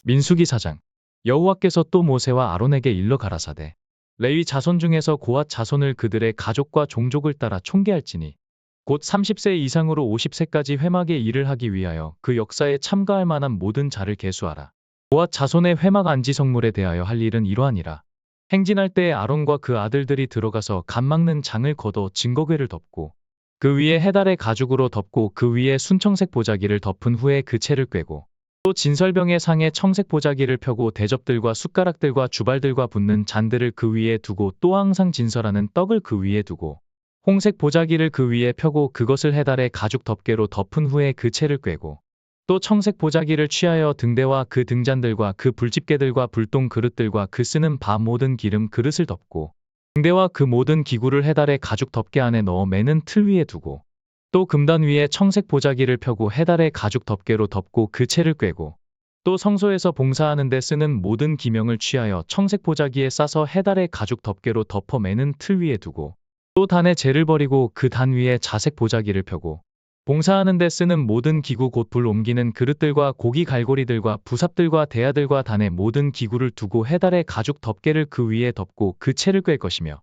민수기 4장. 여호와께서 또 모세와 아론에게 일러 가라사대 레위 자손 중에서 고앗 자손을 그들의 가족과 종족을 따라 총계할지니 곧 30세 이상으로 50세까지 회막의 일을 하기 위하여 그 역사에 참가할 만한 모든 자를 계수하라. 고앗 자손의 회막 안지 성물에 대하여 할 일은 이러하니라. 행진할 때에 아론과 그 아들들이 들어가서 간 막는 장을 걷어 증거궤를 덮고 그 위에 해달의 가죽으로 덮고 그 위에 순청색 보자기를 덮은 후에 그 채를 꿰고 또 진설병의 상에 청색 보자기를 펴고 대접들과 숟가락들과 주발들과 붓는 잔들을 그 위에 두고 또 항상 진설하는 떡을 그 위에 두고 홍색 보자기를 그 위에 펴고 그것을 해달의 가죽 덮개로 덮은 후에 그 채를 꿰고 또 청색 보자기를 취하여 등대와 그 등잔들과 그 불집게들과 불똥 그릇들과 그 쓰는 바 모든 기름 그릇을 덮고 등대와 그 모든 기구를 해달의 가죽 덮개 안에 넣어 매는 틀 위에 두고 또 금단 위에 청색 보자기를 펴고 해달의 가죽 덮개로 덮고 그 채를 꿰고 또 성소에서 봉사하는 데 쓰는 모든 기명을 취하여 청색 보자기에 싸서 해달의 가죽 덮개로 덮어 매는 틀 위에 두고 또 단에 재를 버리고 그 단 위에 자색 보자기를 펴고 봉사하는 데 쓰는 모든 기구 곧 불 옮기는 그릇들과 고기 갈고리들과 부삽들과 대야들과 단의 모든 기구를 두고 해달의 가죽 덮개를 그 위에 덮고 그 채를 꿰 것이며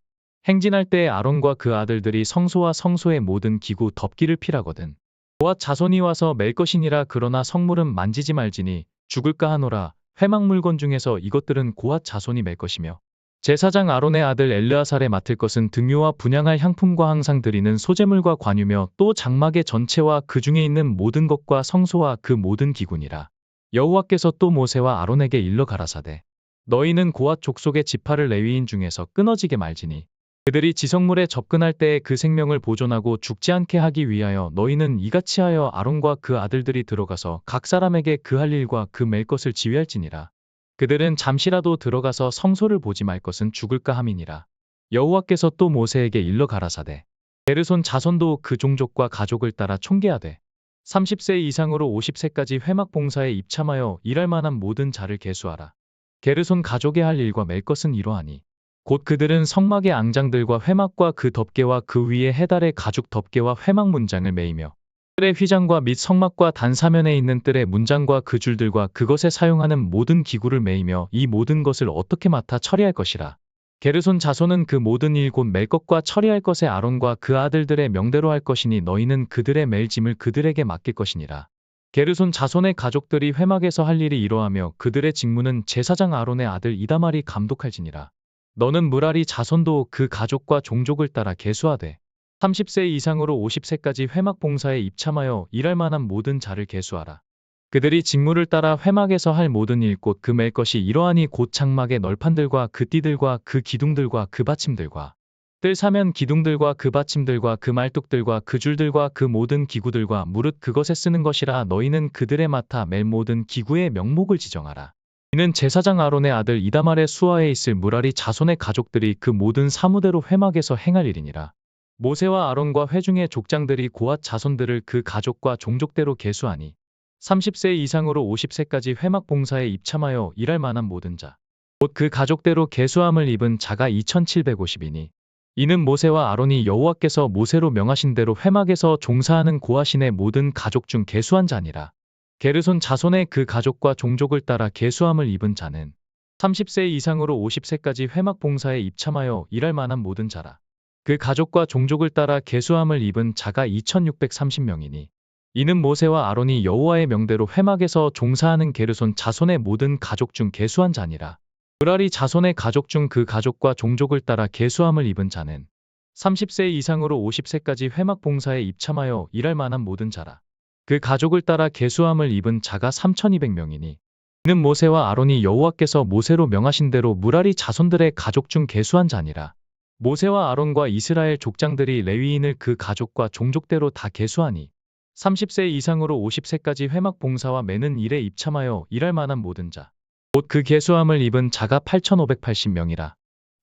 행진할 때에 아론과 그 아들들이 성소와 성소의 모든 기구 덮기를 필하거든. 고앗 자손이 와서 맬 것이니라. 그러나 성물은 만지지 말지니 죽을까 하노라. 회막 물건 중에서 이것들은 고앗 자손이 맬 것이며 제사장 아론의 아들 엘르아살에 맡을 것은 등유와 분향할 향품과 항상 드리는 소제물과 관유며 또 장막의 전체와 그 중에 있는 모든 것과 성소와 그 모든 기구니라. 여호와께서 또 모세와 아론에게 일러 가라사대 너희는 고앗 족속의 지파를 레위인 중에서 끊어지게 말지니 그들이 지성물에 접근할 때에 그 생명을 보존하고 죽지 않게 하기 위하여 너희는 이같이 하여 아론과 그 아들들이 들어가서 각 사람에게 그 할 일과 그 맬 것을 지휘할지니라. 그들은 잠시라도 들어가서 성소를 보지 말 것은 죽을까 함이니라. 여호와께서 또 모세에게 일러 가라사대 게르손 자손도 그 종족과 가족을 따라 총계하되 30세 이상으로 50세까지 회막 봉사에 입참하여 일할 만한 모든 자를 계수하라. 게르손 가족의 할 일과 맬 것은 이러하니 곧 그들은 성막의 앙장들과 회막과 그 덮개와 그 위에 해달의 가죽 덮개와 회막 문장을 매이며 뜰의 휘장과 및 성막과 단 사면에 있는 뜰의 문장과 그 줄들과 그것에 사용하는 모든 기구를 매이며 이 모든 것을 어떻게 맡아 처리할 것이라. 게르손 자손은 그 모든 일 곧 맬 것과 처리할 것에 아론과 그 아들들의 명대로 할 것이니 너희는 그들의 맬 짐을 그들에게 맡길 것이니라. 게르손 자손의 가족들이 회막에서 할 일이 이러하며 그들의 직무는 제사장 아론의 아들 이다말이 감독할지니라. 너는 무라리 자손도 그 가족과 종족을 따라 계수하되 30세 이상으로 50세까지 회막 봉사에 입참하여 일할 만한 모든 자를 계수하라. 그들이 직무를 따라 회막에서 할 모든 일 곧 그 맬 것이 이러하니 곧 장막의 널판들과 그 띠들과 그 기둥들과 그 받침들과 뜰 사면 기둥들과 그 받침들과 그 말뚝들과 그 줄들과 그 모든 기구들과 무릇 그것에 쓰는 것이라. 너희는 그들에 맡아 맬 모든 기구의 명목을 지정하라. 이는 제사장 아론의 아들 이다말의 수하에 있을 무라리 자손의 가족들이 그 모든 사무대로 회막에서 행할 일이니라. 모세와 아론과 회중의 족장들이 고앗 자손들을 그 가족과 종족대로 계수하니 30세 이상으로 50세까지 회막 봉사에 입참하여 일할 만한 모든 자 곧 그 가족대로 계수함을 입은 자가 2750이니 이는 모세와 아론이 여호와께서 모세로 명하신 대로 회막에서 종사하는 고앗인의 모든 가족 중 계수한 자니라. 게르손 자손의 그 가족과 종족을 따라 계수함을 입은 자는 30세 이상으로 50세까지 회막 봉사에 입참하여 일할 만한 모든 자라. 그 가족과 종족을 따라 계수함을 입은 자가 2630명이니 이는 모세와 아론이 여호와의 명대로 회막에서 종사하는 게르손 자손의 모든 가족 중 계수한 자니라. 무라리 자손의 가족 중 그 가족과 종족을 따라 계수함을 입은 자는 30세 이상으로 50세까지 회막 봉사에 입참하여 일할 만한 모든 자라. 그 가족을 따라 계수함을 입은 자가 3200명이니 이는 모세와 아론이 여호와께서 모세로 명하신 대로 무라리 자손들의 가족 중 계수한 자니라. 모세와 아론과 이스라엘 족장들이 레위인을 그 가족과 종족대로 다 계수하니 30세 이상으로 50세까지 회막 봉사와 매는 일에 입참하여 일할 만한 모든 자 곧 그 계수함을 입은 자가 8580명이라.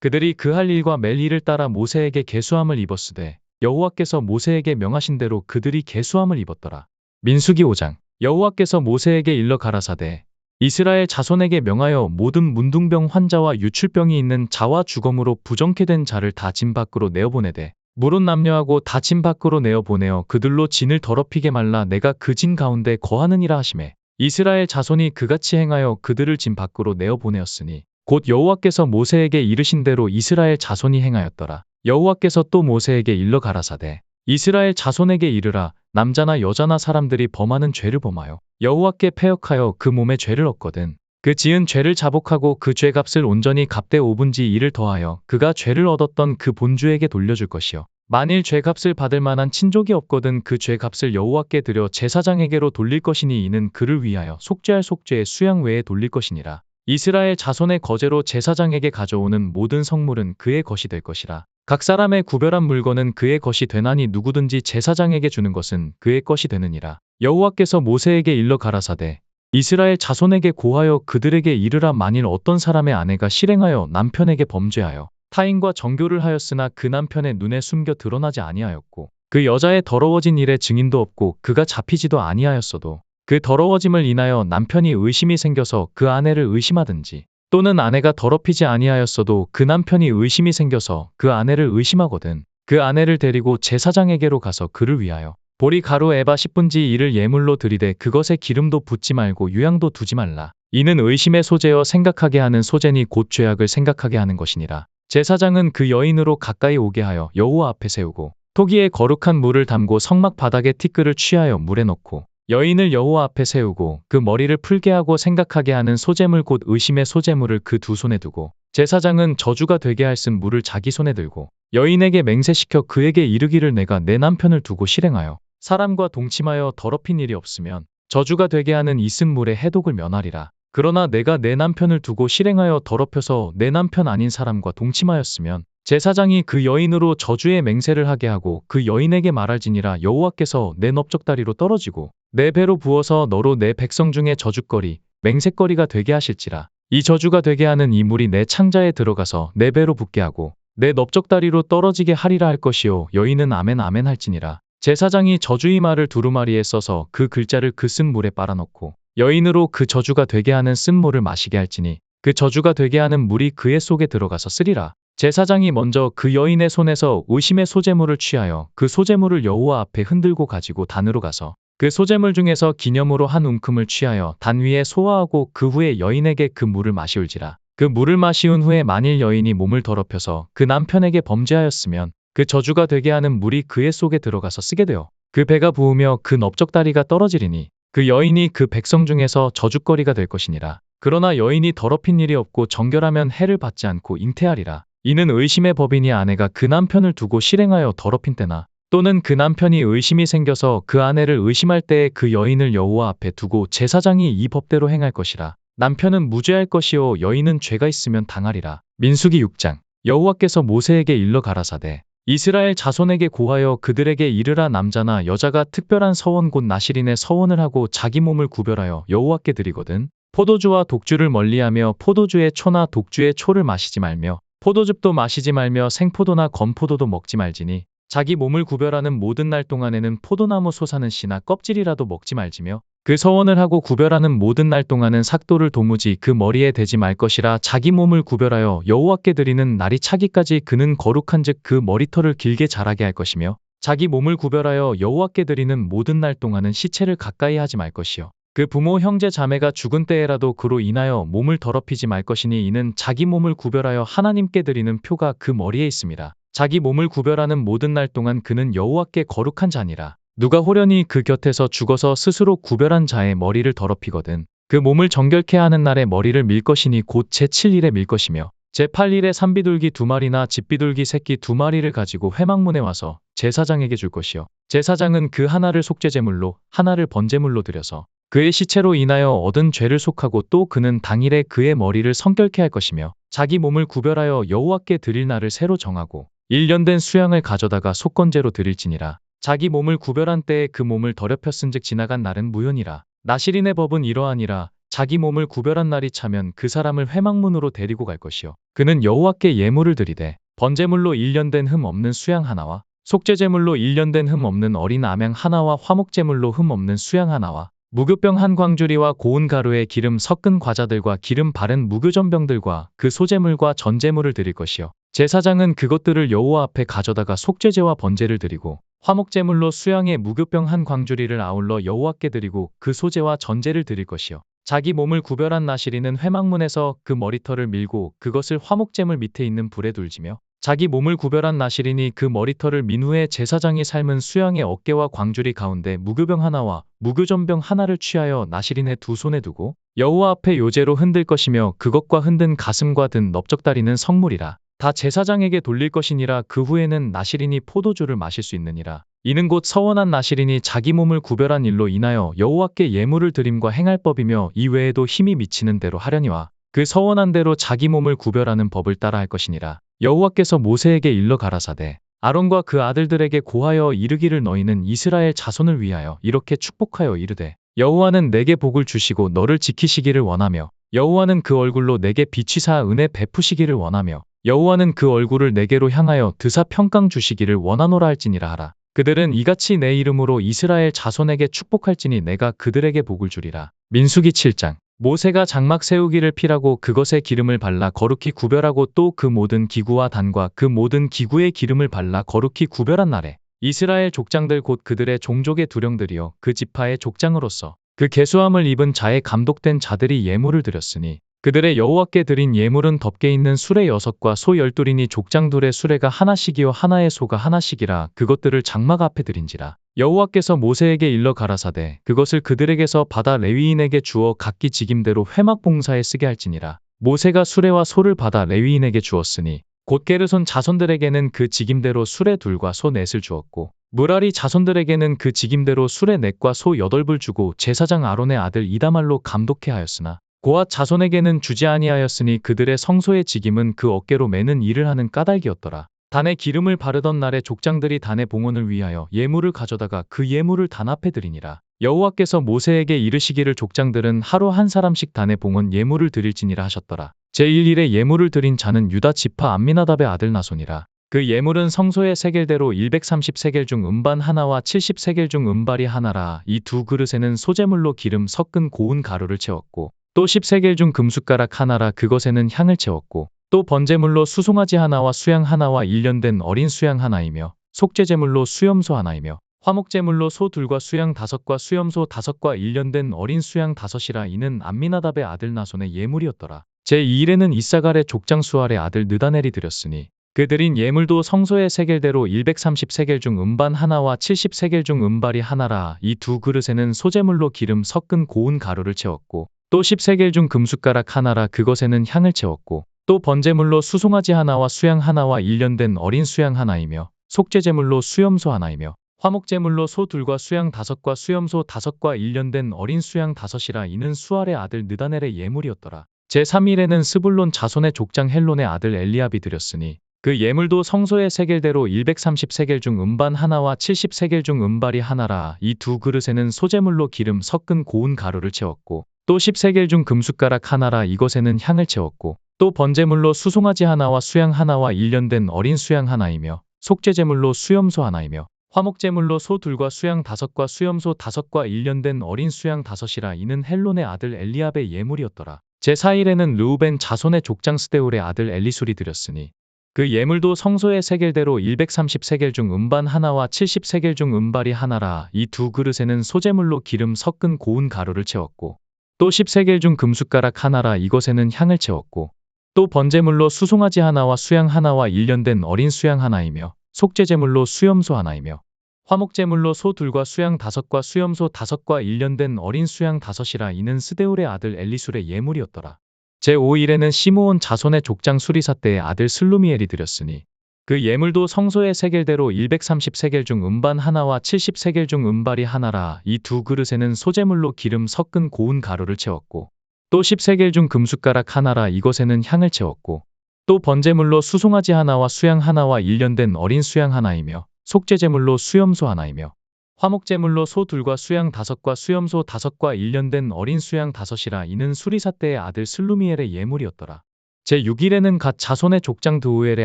그들이 그 할 일과 맬 일을 따라 모세에게 계수함을 입었으되 여호와께서 모세에게 명하신 대로 그들이 계수함을 입었더라. 민수기 5장. 여호와께서 모세에게 일러 가라사대 이스라엘 자손에게 명하여 모든 문둥병 환자와 유출병이 있는 자와 주검으로 부정케 된 자를 다 진 밖으로 내어보내되 물은 남녀하고 다 진 밖으로 내어보내어 그들로 진을 더럽히게 말라. 내가 그 진 가운데 거하느니라 하시매 이스라엘 자손이 그같이 행하여 그들을 진 밖으로 내어 보내었으니 곧 여호와께서 모세에게 이르신 대로 이스라엘 자손이 행하였더라. 여호와께서 또 모세에게 일러 가라사대 이스라엘 자손에게 이르라 남자나 여자나 사람들이 범하는 죄를 범하여 여호와께 패역하여 그 몸에 죄를 얻거든 그 지은 죄를 자복하고 그 죄값을 온전히 갚되 5분지 1을 더하여 그가 죄를 얻었던 그 본주에게 돌려줄 것이요 만일 죄값을 받을 만한 친족이 없거든 그 죄값을 여호와께 드려 제사장에게로 돌릴 것이니 이는 그를 위하여 속죄할 속죄의 수양 외에 돌릴 것이니라. 이스라엘 자손의 거제로 제사장에게 가져오는 모든 성물은 그의 것이 될 것이라. 각 사람의 구별한 물건은 그의 것이 되나니 누구든지 제사장에게 주는 것은 그의 것이 되느니라. 여호와께서 모세에게 일러 가라사대 이스라엘 자손에게 고하여 그들에게 이르라 만일 어떤 사람의 아내가 실행하여 남편에게 범죄하여 타인과 정교를 하였으나 그 남편의 눈에 숨겨 드러나지 아니하였고 그 여자의 더러워진 일에 증인도 없고 그가 잡히지도 아니하였어도 그 더러워짐을 인하여 남편이 의심이 생겨서 그 아내를 의심하든지 또는 아내가 더럽히지 아니하였어도 그 남편이 의심이 생겨서 그 아내를 의심하거든 그 아내를 데리고 제사장에게로 가서 그를 위하여 보리 가루 에바 10분지 1을 예물로 드리되 그것에 기름도 붓지 말고 유향도 두지 말라. 이는 의심의 소재여 생각하게 하는 소재니 곧 죄악을 생각하게 하는 것이니라. 제사장은 그 여인으로 가까이 오게 하여 여호와 앞에 세우고 토기에 거룩한 물을 담고 성막 바닥에 티끌을 취하여 물에 넣고 여인을 여호와 앞에 세우고 그 머리를 풀게 하고 생각하게 하는 소재물 곧 의심의 소재물을 그 두 손에 두고 제사장은 저주가 되게 할 쓴 물을 자기 손에 들고 여인에게 맹세시켜 그에게 이르기를 내가 내 남편을 두고 실행하여 사람과 동침하여 더럽힌 일이 없으면 저주가 되게 하는 이 쓴 물에 해독을 면하리라. 그러나 내가 내 남편을 두고 실행하여 더럽혀서 내 남편 아닌 사람과 동침하였으면 제사장이 그 여인으로 저주의 맹세를 하게 하고 그 여인에게 말할지니라 여호와께서 내 넓적다리로 떨어지고 내 배로 부어서 너로 내 백성 중에 저주거리 맹세거리가 되게 하실지라. 이 저주가 되게 하는 이 물이 내 창자에 들어가서 내 배로 붓게 하고 내 넓적다리로 떨어지게 하리라 할 것이요 여인은 아멘 아멘 할지니라. 제사장이 저주의 말을 두루마리에 써서 그 글자를 그 쓴 물에 빨아넣고 여인으로 그 저주가 되게 하는 쓴 물을 마시게 할지니 그 저주가 되게 하는 물이 그의 속에 들어가서 쓰리라. 제사장이 먼저 그 여인의 손에서 의심의 소재물을 취하여 그 소재물을 여호와 앞에 흔들고 가지고 단으로 가서 그 소재물 중에서 기념으로 한 움큼을 취하여 단 위에 소화하고 그 후에 여인에게 그 물을 마시울지라. 그 물을 마시운 후에 만일 여인이 몸을 더럽혀서 그 남편에게 범죄하였으면 그 저주가 되게 하는 물이 그의 속에 들어가서 쓰게 되어 그 배가 부으며 그 넓적다리가 떨어지리니 그 여인이 그 백성 중에서 저주거리가 될 것이니라. 그러나 여인이 더럽힌 일이 없고 정결하면 해를 받지 않고 잉태하리라. 이는 의심의 법이니 아내가 그 남편을 두고 실행하여 더럽힌 때나 또는 그 남편이 의심이 생겨서 그 아내를 의심할 때에 그 여인을 여호와 앞에 두고 제사장이 이 법대로 행할 것이라. 남편은 무죄할 것이요 여인은 죄가 있으면 당하리라. 민수기 6장. 여호와께서 모세에게 일러 가라사대 이스라엘 자손에게 고하여 그들에게 이르라 남자나 여자가 특별한 서원 곧 나실인의 서원을 하고 자기 몸을 구별하여 여호와께 드리거든 포도주와 독주를 멀리하며 포도주의 초나 독주의 초를 마시지 말며 포도즙도 마시지 말며 생포도나 건포도도 먹지 말지니 자기 몸을 구별하는 모든 날 동안에는 포도나무 솟아는 씨나 껍질이라도 먹지 말지며 그 서원을 하고 구별하는 모든 날 동안은 삭도를 도무지 그 머리에 대지 말 것이라. 자기 몸을 구별하여 여호와께 드리는 날이 차기까지 그는 거룩한즉 그 머리털을 길게 자라게 할 것이며 자기 몸을 구별하여 여호와께 드리는 모든 날 동안은 시체를 가까이 하지 말 것이요 그 부모 형제 자매가 죽은 때에라도 그로 인하여 몸을 더럽히지 말 것이니 이는 자기 몸을 구별하여 하나님께 드리는 표가 그 머리에 있습니다. 자기 몸을 구별하는 모든 날 동안 그는 여호와께 거룩한 자니라. 누가 호련히 그 곁에서 죽어서 스스로 구별한 자의 머리를 더럽히거든 그 몸을 정결케 하는 날에 머리를 밀 것이니 곧 제7일에 밀 것이며 제8일에 산비둘기 2마리나 집비둘기 새끼 2마리를 가지고 회막문에 와서 제사장에게 줄 것이요 제사장은 그 하나를 속죄제물로 하나를 번제물로 드려서 그의 시체로 인하여 얻은 죄를 속하고 또 그는 당일에 그의 머리를 성결케 할 것이며 자기 몸을 구별하여 여호와께 드릴 날을 새로 정하고 1년 된 수양을 가져다가 속건제로 드릴지니라. 자기 몸을 구별한 때에 그 몸을 더럽혔은즉 지나간 날은 무효니라. 나실인의 법은 이러하니라. 자기 몸을 구별한 날이 차면 그 사람을 회막문으로 데리고 갈 것이요 그는 여호와께 예물을 드리되 번제물로 1년 된 흠 없는 수양 하나와 속죄제물로 1년 된 흠 없는 어린 암양 하나와 화목제물로 흠 없는 수양 하나와 무교병 한 광주리와 고운 가루에 기름 섞은 과자들과 기름 바른 무교전병들과 그 소제물과 전제물을 드릴 것이요 제사장은 그것들을 여호와 앞에 가져다가 속죄제와 번제를 드리고 화목제물로 수양의 무교병 한 광주리를 아울러 여호와께 드리고 그 소제와 전제를 드릴 것이요. 자기 몸을 구별한 나시린은 회막문에서 그 머리털을 밀고 그것을 화목제물 밑에 있는 불에 둘지며 자기 몸을 구별한 나시린이 그 머리털을 민 후에 제사장이 삶은 수양의 어깨와 광주리 가운데 무교병 하나와 무교전병 하나를 취하여 나시린의 두 손에 두고 여호와 앞에 요제로 흔들 것이며 그것과 흔든 가슴과 든 넓적다리는 성물이라. 다 제사장에게 돌릴 것이니라. 그 후에는 나시린이 포도주를 마실 수 있느니라. 이는 곧 서원한 나시린이 자기 몸을 구별한 일로 인하여 여호와께 예물을 드림과 행할 법이며 이 외에도 힘이 미치는 대로 하려니와 그 서원한 대로 자기 몸을 구별하는 법을 따라 할 것이니라. 여호와께서 모세에게 일러 가라사대 아론과 그 아들들에게 고하여 이르기를 너희는 이스라엘 자손을 위하여 이렇게 축복하여 이르되 여호와는 내게 복을 주시고 너를 지키시기를 원하며 여호와는 그 얼굴로 내게 비치사 은혜 베푸시기를 원하며 여호와는 그 얼굴을 내게로 향하여 드사 평강 주시기를 원하노라 할지니라 하라. 그들은 이같이 내 이름으로 이스라엘 자손에게 축복할지니 내가 그들에게 복을 주리라. 민수기 7장. 모세가 장막 세우기를 피라고 그것에 기름을 발라 거룩히 구별하고 또 그 모든 기구와 단과 그 모든 기구에 기름을 발라 거룩히 구별한 날에 이스라엘 족장들 곧 그들의 종족의 두령들이요 그 지파의 족장으로서 그 계수함을 입은 자의 감독된 자들이 예물을 드렸으니 그들의 여호와께 드린 예물은 덮개 있는 수레 6과 소 12이니 족장 둘의 수레가 하나씩이요 하나의 소가 하나씩이라. 그것들을 장막 앞에 드린지라. 여호와께서 모세에게 일러 가라사대 그것을 그들에게서 받아 레위인에게 주어 각기 직임대로 회막 봉사에 쓰게 할지니라. 모세가 수레와 소를 받아 레위인에게 주었으니 곧 게르손 자손들에게는 그 직임대로 수레 2과 소 4을 주었고 무라리 자손들에게는 그 직임대로 수레 4과 소 8을 주고 제사장 아론의 아들 이다말로 감독해 하였으나 고앗 자손에게는 주지 아니하였으니 그들의 성소의 직임은 그 어깨로 매는 일을 하는 까닭이었더라. 단에 기름을 바르던 날에 족장들이 단의 봉헌을 위하여 예물을 가져다가 그 예물을 단 앞에 드리니라. 여호와께서 모세에게 이르시기를 족장들은 하루 한 사람씩 단의 봉헌 예물을 드릴지니라 하셨더라. 제1일에 예물을 드린 자는 유다 지파 암미나답의 아들 나손이라. 그 예물은 성소의 세겔대로 130세겔 중 음반 하나와 70세겔 중 음발이 하나라. 이 두 그릇에는 소재물로 기름 섞은 고운 가루를 채웠고 또 10세겔 중 금숟가락 하나라. 그것에는 향을 채웠고 또 번제물로 수송아지 하나와 수양 하나와 1년 된 어린 수양 하나이며 속죄제물로 수염소 하나이며 화목제물로 소 2과 수양 5과 수염소 5과 1년 된 어린 수양 5이라. 이는 암미나답의 아들 나손의 예물이었더라. 제2일에는 이사갈의 족장 수알의 아들 느다넬이 드렸으니 그 드린 예물도 성소의 세겔대로 130세겔 중 음반 하나와 70세겔 중 음발이 하나라. 이 두 그릇에는 소제물로 기름 섞은 고운 가루를 채웠고 또 10세겔 중 금숟가락 하나라. 그것에는 향을 채웠고 또 번제물로 수송아지 하나와 수양 하나와 1년 된 어린 수양 하나이며 속죄제물로 수염소 하나이며 화목제물로 소 2과 수양 5과 수염소 5과 1년 된 어린 수양 5이라. 이는 수알의 아들 느다넬의 예물이었더라. 제3일에는 스불론 자손의 족장 헬론의 아들 엘리압이 드렸으니 그 예물도 성소의 세겔대로 130세겔 중 음반 하나와 70세겔 중 음발이 하나라. 이 두 그릇에는 소제물로 기름 섞은 고운 가루를 채웠고 또 10세겔 중 금숟가락 하나라. 이것에는 향을 채웠고 또 번제물로 수송아지 하나와 수양 하나와 1년 된 어린 수양 하나이며 속죄제물로 수염소 하나이며 화목제물로 소 2과 수양 5과 수염소 5과 1년 된 어린 수양 5이라. 이는 헬론의 아들 엘리압의 예물이었더라. 제4일에는 르우벤 자손의 족장 스데울의 아들 엘리술이 드렸으니 그 예물도 성소의 세겔대로 130세겔 중 음반 하나와 70세겔 중 음발이 하나라. 이 두 그릇에는 소제물로 기름 섞은 고운 가루를 채웠고 또 10세겔 중 금숟가락 하나라. 이것에는 향을 채웠고 또 번제물로 수송아지 하나와 수양 하나와 1년 된 어린 수양 하나이며 속죄제물로 수염소 하나이며 화목제물로 소 2과 수양 5과 수염소 5과 1년 된 어린 수양 5이라. 이는 스데울의 아들 엘리술의 예물이었더라. 제5일에는 시므온 자손의 족장 수리사 때의 아들 슬루미엘이 드렸으니 그 예물도 성소의 세겔대로 130세겔 중 음반 하나와 70세겔 중 음발이 하나라. 이 두 그릇에는 소제물로 기름 섞은 고운 가루를 채웠고 또 10세겔 중 금숟가락 하나라. 이것에는 향을 채웠고 또 번제물로 수송아지 하나와 수양 하나와 1년 된 어린 수양 하나이며 속죄제물로 수염소 하나이며 화목제물로 소 2과 수양 5과 수염소 5과 1년 된 어린 수양 5이라. 이는 수리사 때의 아들 슬루미엘의 예물이었더라. 제6일에는 갓 자손의 족장 드우엘의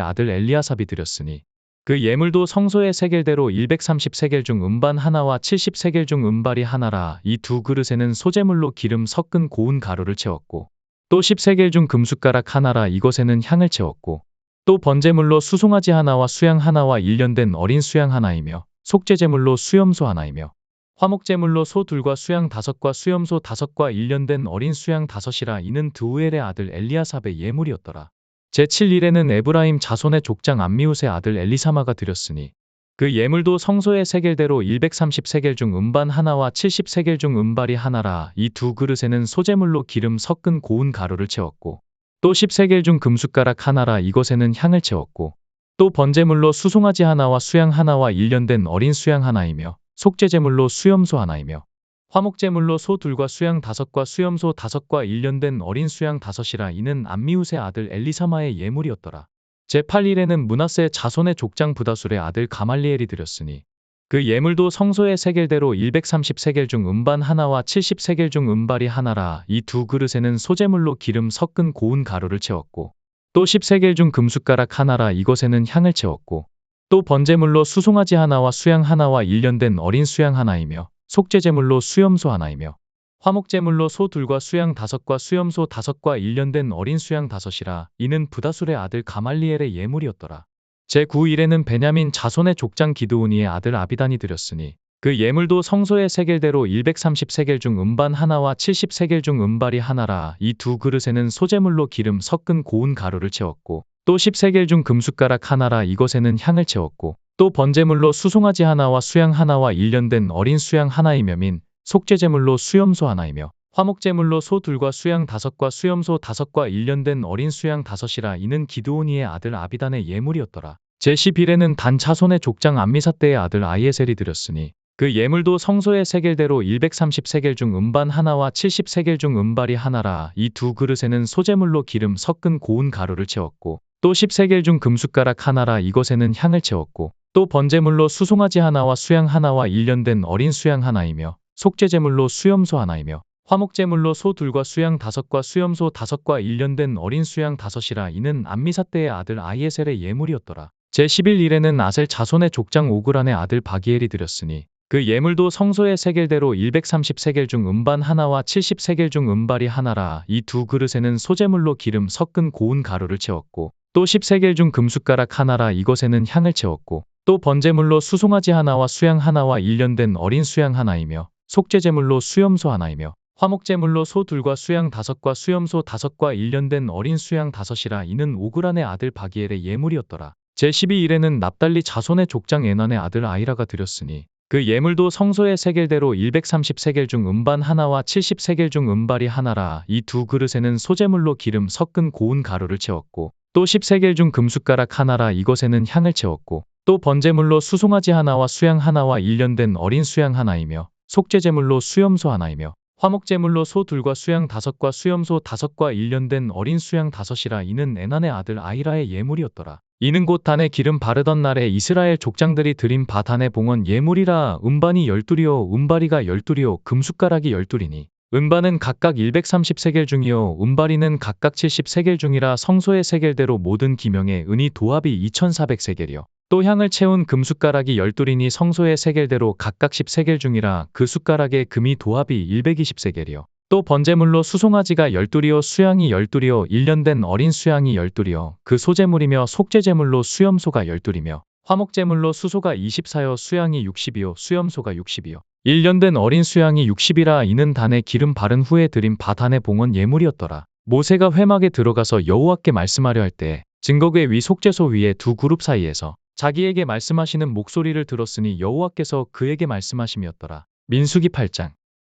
아들 엘리아삽이 드렸으니 그 예물도 성소의 세겔대로 130세겔 중 음반 하나와 70세겔 중 음발이 하나라. 이 두 그릇에는 소제물로 기름 섞은 고운 가루를 채웠고 또 10세겔 중 금숟가락 하나라. 이것에는 향을 채웠고 또 번제물로 수송아지 하나와 수양 하나와 일련된 어린 수양 하나이며 속죄제물로 수염소 하나이며 화목제물로 소 둘과 수양 다섯과 수염소 다섯과 일련된 어린 수양 다섯이라. 이는 드우엘의 아들 엘리아삽의 예물이었더라. 제7일에는 에브라임 자손의 족장 암미웃의 아들 엘리사마가 드렸으니 그 예물도 성소의 세겔대로 130세겔 중 음반 하나와 70세겔 중 음발이 하나라. 이 두 그릇에는 소제물로 기름 섞은 고운 가루를 채웠고 또 10세겔 중 금숟가락 하나라. 이것에는 향을 채웠고 또 번제물로 수송아지 하나와 수양 하나와 일련된 어린 수양 하나이며 속죄제물로 수염소 하나이며 화목제물로 소 둘과 수양 다섯과 수염소 다섯과 일련된 어린 수양 다섯이라. 이는 암미웃의 아들 엘리사마의 예물이었더라. 제8일에는 므낫세 자손의 족장 부다술의 아들 가말리엘이 드렸으니 그 예물도 성소의 세겔대로 130세겔 중 음반 하나와 70세겔 중 음발이 하나라. 이 두 그릇에는 소제물로 기름 섞은 고운 가루를 채웠고 또 10세겔 중 금숟가락 하나라. 이것에는 향을 채웠고 또 번제물로 수송아지 하나와 수양 하나와 일련된 어린 수양 하나이며 속죄제물로 수염소 하나이며 화목제물로 소 둘과 수양 다섯과 수염소 다섯과 일련된 어린 수양 다섯이라. 이는 부다술의 아들 가말리엘의 예물이었더라. 제9일에는 베냐민 자손의 족장 기드오니의 아들 아비단이 드렸으니 그 예물도 성소의 세겔대로 130세겔 중 음반 하나와 70세겔 중 음발이 하나라. 이 두 그릇에는 소제물로 기름 섞은 고운 가루를 채웠고 또 10세겔 중 금숟가락 하나라. 이것에는 향을 채웠고 또 번제물로 수송아지 하나와 수양 하나와 일련된 어린 수양 하나이며 민 속죄제물로 수염소 하나이며 화목제물로 소 둘과 수양 다섯과 수염소 다섯과 일련된 어린 수양 다섯이라. 이는 기드오니의 아들 아비단의 예물이었더라. 제11에는 단 자손의 족장 암미사대의 아들 아이에셀이 드렸으니 그 예물도 성소의 세겔대로 130세겔 중 음반 하나와 70세겔 중 음발이 하나라. 이 두 그릇에는 소제물로 기름 섞은 고운 가루를 채웠고 또 10세겔 중 금숟가락 하나라. 이것에는 향을 채웠고 또 번제물로 수송아지 하나와 수양 하나와 일련된 어린 수양 하나이며 속죄제물로 수염소 하나이며 화목제물로 소 둘과 수양 다섯과 수염소 다섯과 일련된 어린 수양 다섯이라. 이는 암미사대의 아들 아이에셀의 예물이었더라. 제11일에는 아셀 자손의 족장 오그란의 아들 바기엘이 드렸으니 그 예물도 성소의 세겔대로 130세겔 중 음반 하나와 70세겔 중 음발이 하나라. 이 두 그릇에는 소제물로 기름 섞은 고운 가루를 채웠고 또 10세겔 중 금숟가락 하나라. 이것에는 향을 채웠고 또 번제물로 수송아지 하나와 수양 하나와 일련된 어린 수양 하나이며 속죄제물로 수염소 하나이며 화목제물로 소 둘과 수양 다섯과 수염소 다섯과 일련된 어린 수양 다섯이라. 이는 오그란의 아들 바기엘의 예물이었더라. 제12일에는 납달리 자손의 족장 에난의 아들 아이라가 드렸으니 그 예물도 성소의 세겔대로 130세겔 중 음반 하나와 70세겔 중 음발이 하나라. 이 두 그릇에는 소제물로 기름 섞은 고운 가루를 채웠고 또 10세겔 중 금숟가락 하나라. 이것에는 향을 채웠고 또 번제물로 수송아지 하나와 수양 하나와 일련된 어린 수양 하나이며 속죄제물로 수염소 하나이며 화목제물로 소 둘과 수양 다섯과 수염소 다섯과 일련된 어린 수양 다섯이라. 이는 에난의 아들 아이라의 예물이었더라. 이는 곧 단에 기름 바르던 날에 이스라엘 족장들이 드린 바 단의 봉헌 예물이라. 음반이 12요 음바리가 12요 금숟가락이 12이니 음반은 각각 130세겔 중이요 음바리는 각각 70세겔 중이라. 성소의 세겔대로 모든 기명의 은이 도합이 2400세겔이요 또 향을 채운 금숟가락이 12이니 성소의 세겔대로 각각 10세겔 중이라. 그 숟가락의 금이 도합이 120세겔이요 또 번제물로 수송아지가 12이요 수양이 12이요 일련된 어린 수양이 12이요 그 소제물이며 속죄제물로 수염소가 12이며 화목제물로 수소가 24요 수양이 60이요 수염소가 60이요 일련된 어린 수양이 60이라. 이는 단에 기름 바른 후에 드린 바 단의 봉헌 예물이었더라. 모세가 회막에 들어가서 여호와께 말씀하려 할 때 증거궤 위 속죄소 위에 두 그룹 사이에서 자기에게 말씀하시는 목소리를 들었으니 여호와께서 그에게 말씀하심이었더라. 민수기 8장.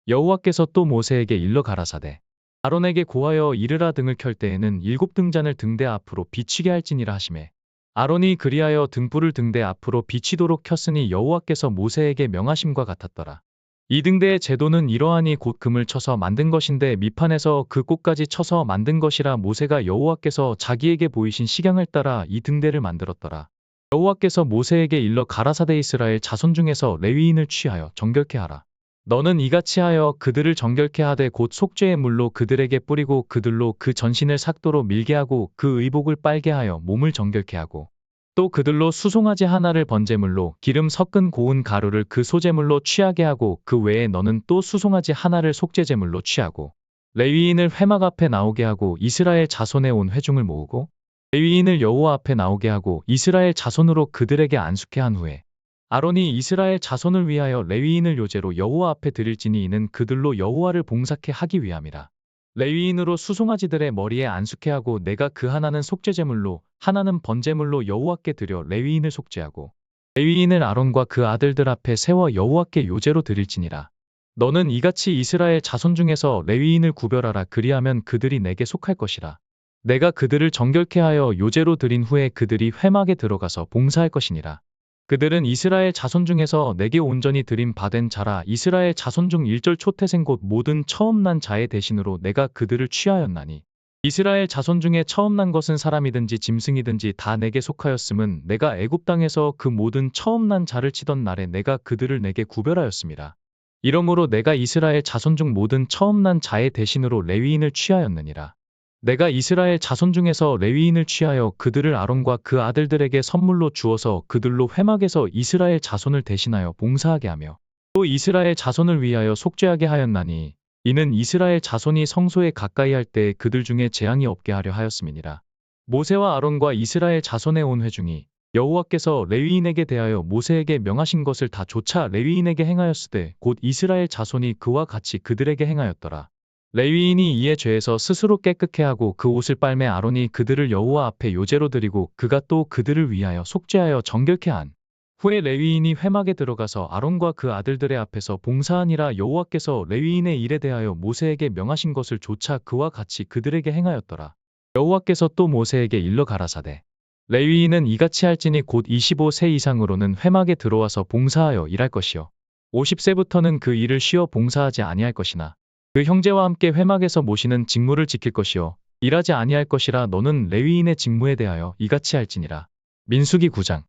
여호와께서 또 모세에게 일러 가라사대 아론에게 고하여 이르라. 등을 켤 때에는 7등잔을 등대 앞으로 비치게 할지니라 하시매 아론이 그리하여 등불을 등대 앞으로 비치도록 켰으니 여호와께서 모세에게 명하심과 같았더라. 이 등대의 제도는 이러하니 곧 금을 쳐서 만든 것인데 밑판에서 그 꽃까지 쳐서 만든 것이라. 모세가 여호와께서 자기에게 보이신 식양을 따라 이 등대를 만들었더라. 여호와께서 모세에게 일러 가라사대 이스라엘 자손 중에서 레위인을 취하여 정결케 하라. 너는 이같이 하여 그들을 정결케 하되 곧 속죄의 물로 그들에게 뿌리고 그들로 그 전신을 삭도로 밀게 하고 그 의복을 빨게 하여 몸을 정결케 하고 또 그들로 수송아지 하나를 번제물로 기름 섞은 고운 가루를 그 소제물로 취하게 하고 그 외에 너는 또 수송아지 하나를 속죄제물로 취하고 레위인을 회막 앞에 나오게 하고 이스라엘 자손의 온 회중을 모으고 레위인을 여호와 앞에 나오게 하고 이스라엘 자손으로 그들에게 안수케 한 후에 아론이 이스라엘 자손을 위하여 레위인을 요제로 여호와 앞에 드릴지니 이는 그들로 여호와를 봉사케 하기 위함이라. 레위인으로 수송아지들의 머리에 안수케 하고 내가 그 하나는 속죄제물로 하나는 번제물로 여호와께 드려 레위인을 속죄하고 레위인을 아론과 그 아들들 앞에 세워 여호와께 요제로 드릴지니라. 너는 이같이 이스라엘 자손 중에서 레위인을 구별하라. 그리하면 그들이 내게 속할 것이라. 내가 그들을 정결케 하여 요제로 드린 후에 그들이 회막에 들어가서 봉사할 것이니라. 그들은 이스라엘 자손 중에서 내게 온전히 드림 받은 자라. 이스라엘 자손 중 일절 초태생 곧 모든 처음 난 자의 대신으로 내가 그들을 취하였나니 이스라엘 자손 중에 처음 난 것은 사람이든지 짐승이든지 다 내게 속하였음은 내가 애굽 땅에서 그 모든 처음 난 자를 치던 날에 내가 그들을 내게 구별하였습니다. 이러므로 내가 이스라엘 자손 중 모든 처음 난 자의 대신으로 레위인을 취하였느니라. 내가 이스라엘 자손 중에서 레위인을 취하여 그들을 아론과 그 아들들에게 선물로 주어서 그들로 회막에서 이스라엘 자손을 대신하여 봉사하게 하며 또 이스라엘 자손을 위하여 속죄하게 하였나니 이는 이스라엘 자손이 성소에 가까이 할 때 그들 중에 재앙이 없게 하려 하였음이니라. 모세와 아론과 이스라엘 자손의 온 회중이 여호와께서 레위인에게 대하여 모세에게 명하신 것을 다 조차 레위인에게 행하였으되 곧 이스라엘 자손이 그와 같이 그들에게 행하였더라. 레위인이 이에 죄에서 스스로 깨끗게 하고 그 옷을 빨매 아론이 그들을 여호와 앞에 요제로 드리고 그가 또 그들을 위하여 속죄하여 정결케 한 후에 레위인이 회막에 들어가서 아론과 그 아들들의 앞에서 봉사하니라. 여호와께서 레위인의 일에 대하여 모세에게 명하신 것을 조차 그와 같이 그들에게 행하였더라. 여호와께서 또 모세에게 일러 가라사대 레위인은 이같이 할지니 곧 25세 이상으로는 회막에 들어와서 봉사하여 일할 것이요 50세부터는 그 일을 쉬어 봉사하지 아니할 것이나 그 형제와 함께 회막에서 모시는 직무를 지킬 것이요 일하지 아니할 것이라. 너는 레위인의 직무에 대하여 이같이 할지니라. 민수기 9장.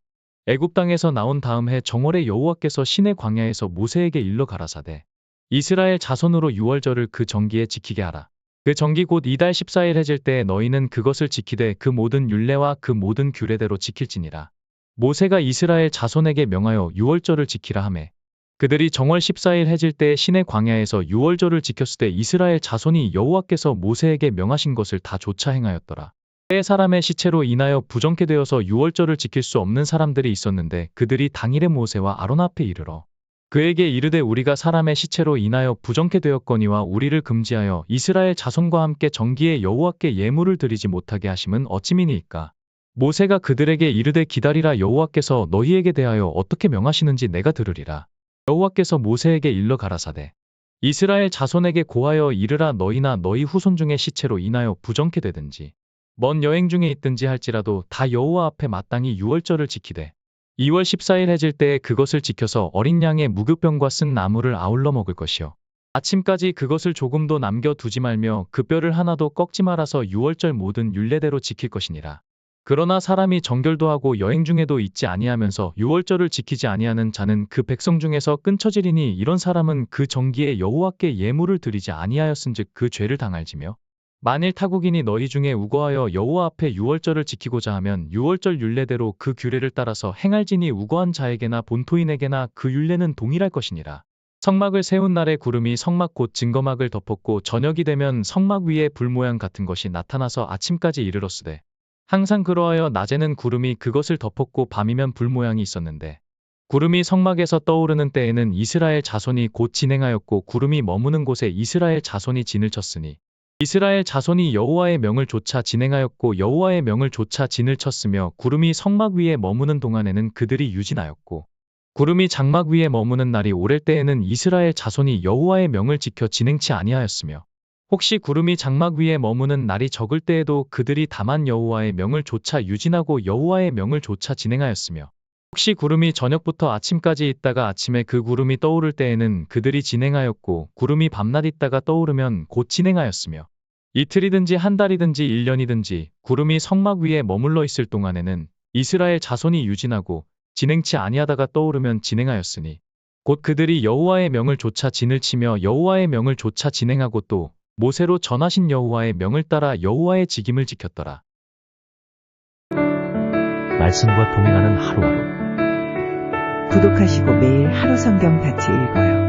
애굽 땅에서 나온 다음 해 정월에 여호와께서 시내 광야에서 모세에게 일러 가라사대 이스라엘 자손으로 유월절을 그 정기에 지키게 하라. 그 정기 곧 이달 14일 해질 때에 너희는 그것을 지키되 그 모든 율례와 그 모든 규례대로 지킬지니라. 모세가 이스라엘 자손에게 명하여 유월절을 지키라 하매 그들이 정월 14일 해질 때에 시내 광야에서 유월절을 지켰으되 이스라엘 자손이 여호와께서 모세에게 명하신 것을 다 조차 행하였더라. 때 사람의 시체로 인하여 부정케 되어서 유월절을 지킬 수 없는 사람들이 있었는데 그들이 당일에 모세와 아론 앞에 이르러 그에게 이르되 우리가 사람의 시체로 인하여 부정케 되었거니와 우리를 금지하여 이스라엘 자손과 함께 정기에 여호와께 예물을 드리지 못하게 하심은 어찌미니이까. 모세가 그들에게 이르되 기다리라. 여호와께서 너희에게 대하여 어떻게 명하시는지 내가 들으리라. 여호와께서 모세에게 일러 가라사대 이스라엘 자손에게 고하여 이르라. 너희나 너희 후손 중에 시체로 인하여 부정케 되든지 먼 여행 중에 있든지 할지라도 다 여호와 앞에 마땅히 유월절을 지키되 2월 14일 해질 때에 그것을 지켜서 어린 양의 무교병과 쓴 나물을 아울러 먹을 것이요 아침까지 그것을 조금도 남겨 두지 말며 그 뼈를 하나도 꺾지 말아서 유월절 모든 율례대로 지킬 것이니라. 그러나 사람이 정결도 하고 여행 중에도 있지 아니하면서 유월절을 지키지 아니하는 자는 그 백성 중에서 끊쳐지리니 이런 사람은 그 정기에 여호와께 예물을 드리지 아니하였은즉 그 죄를 당할지며 만일 타국인이 너희 중에 우거하여 여호와 앞에 유월절을 지키고자 하면 유월절 율례대로 그 규례를 따라서 행할지니 우거한 자에게나 본토인에게나 그 율례는 동일할 것이니라. 성막을 세운 날에 구름이 성막 곧 증거막을 덮었고 저녁이 되면 성막 위에 불 모양 같은 것이 나타나서 아침까지 이르렀으되 항상 그러하여 낮에는 구름이 그것을 덮었고 밤이면 불 모양이 있었는데 구름이 성막에서 떠오르는 때에는 이스라엘 자손이 곧 진행하였고 구름이 머무는 곳에 이스라엘 자손이 진을 쳤으니 이스라엘 자손이 여호와의 명을 조차 진행하였고 여호와의 명을 조차 진을 쳤으며 구름이 성막 위에 머무는 동안에는 그들이 유진하였고 구름이 장막 위에 머무는 날이 오랠 때에는 이스라엘 자손이 여호와의 명을 지켜 진행치 아니하였으며 혹시 구름이 장막 위에 머무는 날이 적을 때에도 그들이 다만 여호와의 명을 조차 유진하고 여호와의 명을 조차 진행하였으며 혹시 구름이 저녁부터 아침까지 있다가 아침에 그 구름이 떠오를 때에는 그들이 진행하였고 구름이 밤낮 있다가 떠오르면 곧 진행하였으며 이틀이든지 한 달이든지 1년이든지 구름이 성막 위에 머물러 있을 동안에는 이스라엘 자손이 유진하고 진행치 아니하다가 떠오르면 진행하였으니 곧 그들이 여호와의 명을 조차 진을 치며 여호와의 명을 조차 진행하고 또 모세로 전하신 여호와의 명을 따라 여호와의 직임을 지켰더라. 말씀과 동행하는 하루하루 구독하시고 매일 하루 성경 같이 읽어요.